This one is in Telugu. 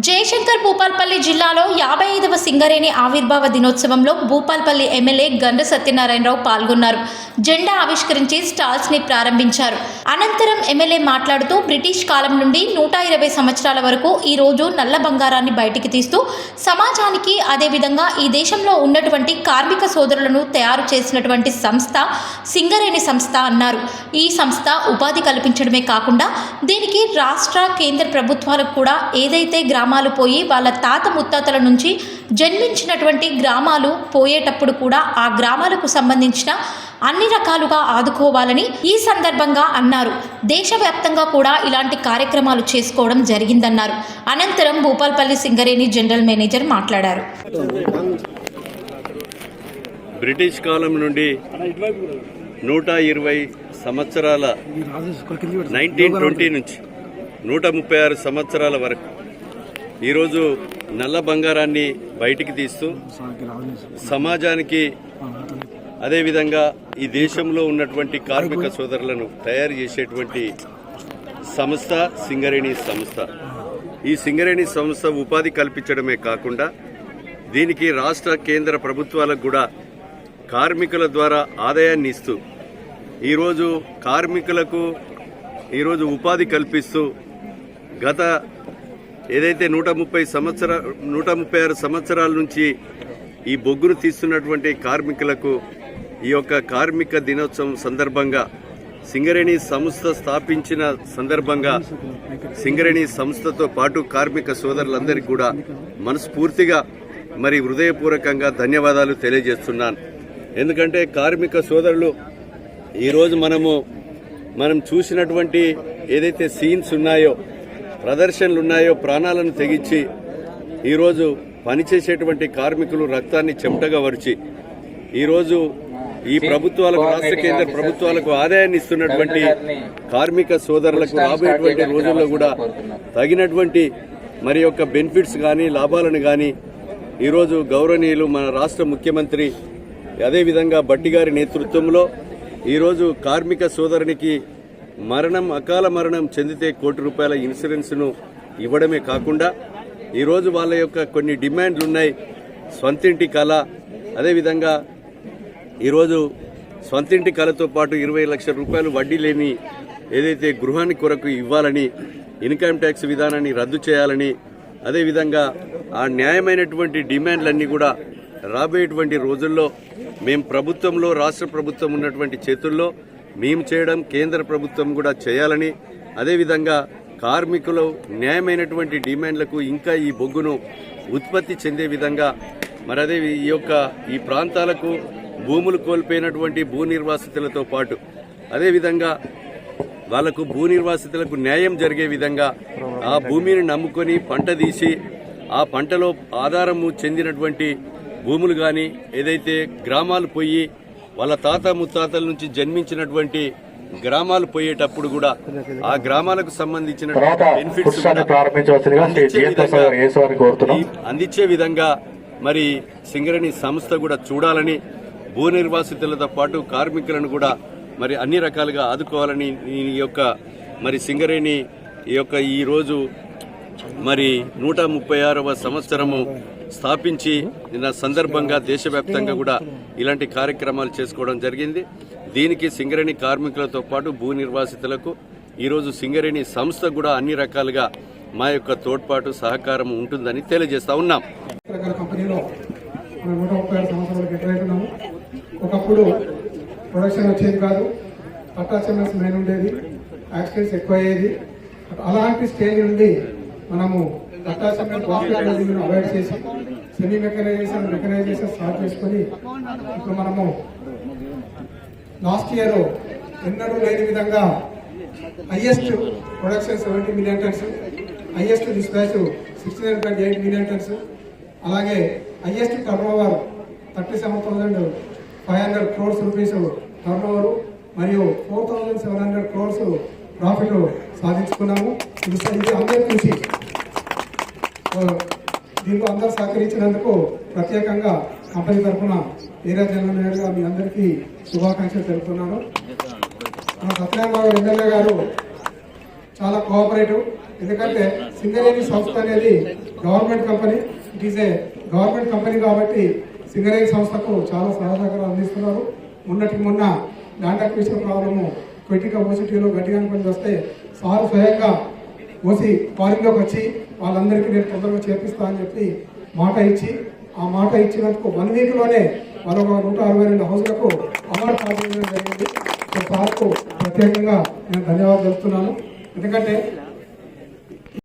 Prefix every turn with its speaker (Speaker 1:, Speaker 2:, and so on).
Speaker 1: జయశంకర్ భూపాల్పల్లి జిల్లాలో 55వ సింగరేణి ఆవిర్భావ దినోత్సవంలో భూపాల్పల్లి ఎమ్మెల్యే గండ్ర సత్యనారాయణరావు పాల్గొన్నారు. జెండా ఆవిష్కరించి స్టాల్స్ ని ప్రారంభించారు. అనంతరం ఎమ్మెల్యే మాట్లాడుతూ బ్రిటిష్ కాలం నుండి 120 సంవత్సరాల వరకు ఈ రోజు నల్ల బంగారాన్ని బయటికి తీస్తూ సమాజానికి అదేవిధంగా ఈ దేశంలో ఉన్నటువంటి కార్మిక సోదరులను తయారు చేసినటువంటి సంస్థ సింగరేణి సంస్థ అన్నారు. ఈ సంస్థ ఉపాధి కల్పించడమే కాకుండా దీనికి రాష్ట్ర కేంద్ర ప్రభుత్వాలకు కూడా ఏదైతే గ్రామాలు పోయి వాళ్ళ తాత ముత్తాతల నుంచి జన్మించినటువంటి గ్రామాలు పోయేటప్పుడు కూడా ఆ గ్రామాలకు సంబంధించిన అన్ని రకాలుగా ఆదుకోవాలని ఈ సందర్భంగా అన్నారు. దేశవ్యాప్తంగా కూడా ఇలాంటి కార్యక్రమాలు చేసుకోవడం జరిగిందన్నారు. అనంతరం భూపాల్పల్లి సింగరేణి జనరల్ మేనేజర్ మాట్లాడారు.
Speaker 2: బ్రిటిష్ కాలం నుండి 120 సంవత్సరాల 1920 నుంచి 136 సంవత్సరాల వరకు ఈరోజు నల్ల బంగారాన్ని బయటికి తీస్తూ సమాజానికి అదేవిధంగా ఈ దేశంలో ఉన్నటువంటి కార్మిక సోదరులను తయారు చేసేటువంటి సంస్థ సింగరేణి సంస్థ. ఈ సింగరేణి సంస్థ ఉపాధి కల్పించడమే కాకుండా దీనికి రాష్ట్ర కేంద్ర ప్రభుత్వాలకు కూడా కార్మికుల ద్వారా ఆదాయాన్ని ఇస్తూ ఈరోజు కార్మికులకు ఈరోజు ఉపాధి కల్పిస్తూ గత ఏదైతే 136 సంవత్సరాల నుంచి ఈ బొగ్గును తీస్తున్నటువంటి కార్మికులకు ఈ యొక్క కార్మిక దినోత్సవం సందర్భంగా సింగరేణి సంస్థ స్థాపించిన సందర్భంగా సింగరేణి సంస్థతో పాటు కార్మిక సోదరులందరికీ కూడా మనస్ఫూర్తిగా మరి హృదయపూర్వకంగా ధన్యవాదాలు తెలియజేస్తున్నాను. ఎందుకంటే కార్మిక సోదరులు ఈరోజు మనం చూసినటువంటి ఏదైతే సీన్స్ ఉన్నాయో, ప్రదర్శనలు ఉన్నాయో, ప్రాణాలను తెగించి ఈరోజు పనిచేసేటువంటి కార్మికులు రక్తాన్ని చెమటగా వరిచి ఈరోజు ఈ ప్రభుత్వాలకు, రాష్ట్ర కేంద్ర ప్రభుత్వాలకు ఆదాయాన్ని ఇస్తున్నటువంటి కార్మిక సోదరులకు రాబోయేటువంటి రోజుల్లో కూడా తగినటువంటి మరి యొక్క బెనిఫిట్స్ కానీ లాభాలను కానీ ఈరోజు గౌరవనీయులు మన రాష్ట్ర ముఖ్యమంత్రి అదేవిధంగా బట్టి గారి నేతృత్వంలో ఈరోజు కార్మిక సోదరునికి అకాల మరణం చెందితే ₹1 కోటి ఇన్సూరెన్స్ను ఇవ్వడమే కాకుండా ఈరోజు వాళ్ళ యొక్క కొన్ని డిమాండ్లు ఉన్నాయి. స్వంతింటి కళ, అదేవిధంగా ఈరోజు స్వంతింటి కళతో పాటు ₹20 లక్షల వడ్డీ లేని ఏదైతే గృహాన్ని కొరకు ఇవ్వాలని, ఇన్కమ్ ట్యాక్స్ విధానాన్ని రద్దు చేయాలని, అదేవిధంగా ఆ న్యాయమైనటువంటి డిమాండ్లన్నీ కూడా రాబోయేటువంటి రోజుల్లో మేము ప్రభుత్వంలో, రాష్ట్ర ప్రభుత్వం ఉన్నటువంటి చేతుల్లో మేము చేయడం, కేంద్ర ప్రభుత్వం కూడా చేయాలని, అదేవిధంగా కార్మికులు న్యాయమైనటువంటి డిమాండ్లకు ఇంకా ఈ బొగ్గును ఉత్పత్తి చెందే విధంగా మరి అదే ఈ ప్రాంతాలకు భూములు కోల్పోయినటువంటి భూ నిర్వాసితులతో పాటు అదేవిధంగా వాళ్లకు భూ నిర్వాసితులకు న్యాయం జరిగే విధంగా ఆ భూమిని నమ్ముకొని పంట తీసి ఆ పంటలో ఆధారము చెందినటువంటి భూములు కానీ ఏదైతే గ్రామాలు పోయి వాళ్ళ తాత ముత్తాతల నుంచి జన్మించినటువంటి గ్రామాలు పోయేటప్పుడు కూడా ఆ గ్రామాలకు సంబంధించిన బెనిఫిట్స్ అందించే విధంగా మరి సింగరేణి సంస్థ కూడా చూడాలని, భూ నిర్వాసితులతో పాటు కార్మికులను కూడా మరి అన్ని రకాలుగా ఆదుకోవాలని ఈ యొక్క మరి సింగరేణి ఈ రోజు మరి 136వ సంవత్సరము స్థాపించి సందర్భంగా దేశవ్యాప్తంగా కూడా ఇలాంటి కార్యక్రమాలు చేసుకోవడం జరిగింది. దీనికి సింగరేణి కార్మికులతో పాటు భూ నిర్వాసితులకు ఈరోజు సింగరేణి సంస్థ కూడా అన్ని రకాలుగా మా యొక్క తోడ్పాటు సహకారం ఉంటుందని తెలియజేస్తా ఉన్నాం.
Speaker 3: ఒకప్పుడు ప్రొడక్షన్ వచ్చేది కాదు, పట్టాచమస్ మెయిన్ ఉండేది, యాక్సిడెంట్స్ ఎక్కువ అయ్యేది. అలాంటి స్టేజ్ నుండి మనము పట్టాచమస్ హాస్పిటల్ అవాయిడ్ చేసి సెమీ మెకనైజేషన్ స్టార్ట్ చేసుకుని ఇప్పుడు మనము లాస్ట్ ఇయర్ ఎన్నడూ లేని విధంగా highest production 70 million tons, highest dispatch 69.8 million tons, అలాగే highest turnover 37,500 crores rupees turnover మరియు 4,700 crores ప్రాఫిట్ సాధించుకున్నాము. ఇది అందరూ చూసి దీంట్లో అందరూ సహకరించినందుకు ప్రత్యేకంగా కంపెనీ తరఫున ఏరియా జనరల్ మేనేజర్గా మీ అందరికీ శుభాకాంక్షలు తెలుపుతున్నాను. మన సత్యనారాయణ ఎమ్మెల్యే గారు చాలా కోఆపరేటివ్. ఎందుకంటే సింగరేణి సంస్థ అనేది government company, it is a government company కాబట్టి సింగరేణి సంస్థకు చాలా సహకారం అందిస్తున్నారు. మొన్న ల్యాండ్ అక్విజిషన్ ప్రాబ్లము క్రిటికల్ ఓసిటీలో గట్టిగా అనుకుని వస్తే సార్ స్వయంగా ఓసి ఫారిన్లోకి వచ్చి వాళ్ళందరికీ నేను తొందరగా చేపిస్తా అని చెప్పి మాట ఇచ్చి, ఆ మాట ఇచ్చినందుకు 1 వీక్లోనే మరొక 162 హౌస్లకు అవార్డు సాధించడం జరిగింది. సార్కు ప్రత్యేకంగా నేను ధన్యవాదాలు తెలుపుతున్నాను. ఎందుకంటే